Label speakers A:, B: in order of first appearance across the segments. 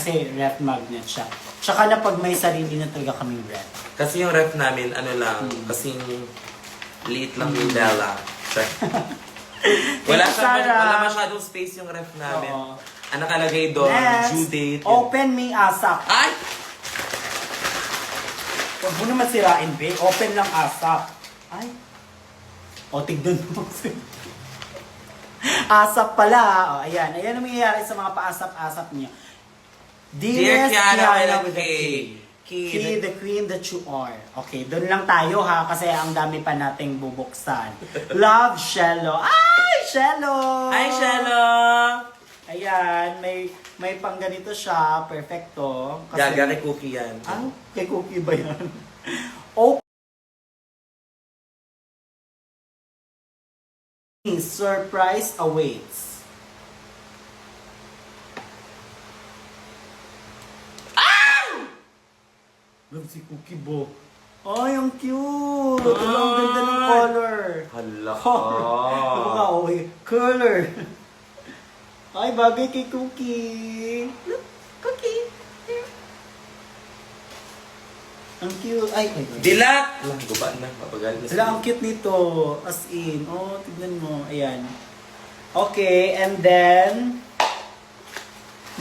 A: Kasi ref magnet siya. Tsaka na pag may sarili na talaga kaming ref.
B: Kasi yung ref namin, ano lang, kasing liit lang yung dala. Wala masyadong space yung ref namin.
A: Oo.
B: Ang nakalagay doon,
A: Next,
B: due date.
A: open me ASAP.
B: Ay!
A: Huwag mo naman sirain, be. Open lang ASAP. Ay. O, tignan mo. ASAP pala. O, ayan. Ayan ang mangyayari sa mga pa-ASAP-ASAP niyo.
B: Dear Kiana
A: with a K.
B: K,
A: The queen that you are. Okay, doon lang tayo ha, kasi ang dami pa nating bubuksan. Love, Shello. Ay, Shello!
B: Hi, Shello!
A: Ayan, may pang ganito siya, perfecto.
B: Gaga kay Cookie yan.
A: Ah, kay Cookie ba yan? Okay, surprise awaits. Love si Cookie Bo. Ay, ang cute! Ang ganda ng color.
B: Hala
A: Diba okay? Color. Ay, bagay kay Cookie. Look, Cookie. Ang cute. Ay.
B: Dilat! Alam, guba na. Mapagal na
A: Sila, ang cute nito. As in. Oh, tignan mo. Ayan. Okay, and then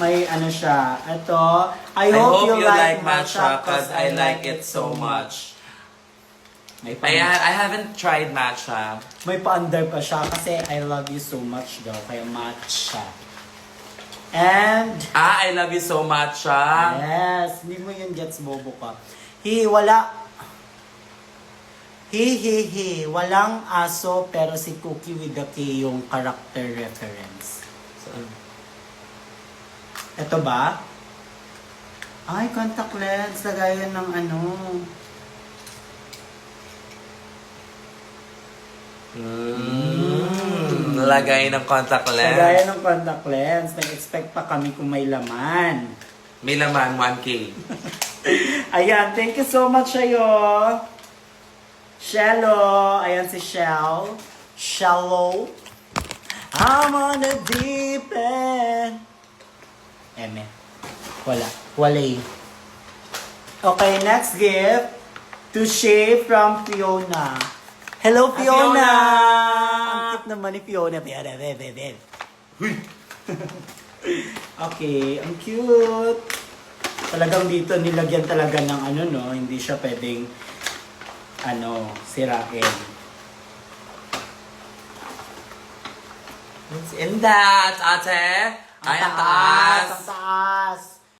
A: may ano siya. Ito. I hope you like matcha because I like it so much. May
B: I haven't tried matcha.
A: May pa-under pa siya kasi I love you so much daw. Kaya matcha. And
B: I love you so much,
A: yes, hindi mo yun gets, bobo ka. Walang aso pero si Cookie with the K yung character reference. Ito ba? Ay, contact lens. Lagayan ng ano.
B: Lagay ng contact lens.
A: Lagayan ng contact lens. Nag-expect pa kami kung may laman.
B: May laman, 1K.
A: Ayan, thank you so much sa'yo. Shello. Ayan si Shell. Shallow. I'm on a deep end. Eme. Wala. Walay. Okay, next gift. To Shay from Fiona. Hello, Fiona! Ang cute naman ni Fiona. Okay, ang cute. Talagang dito nilagyan talaga ng ano, no? Hindi siya pwedeng sirain.
B: What's in that, ate? Ay, ang taas.
A: Ang taas.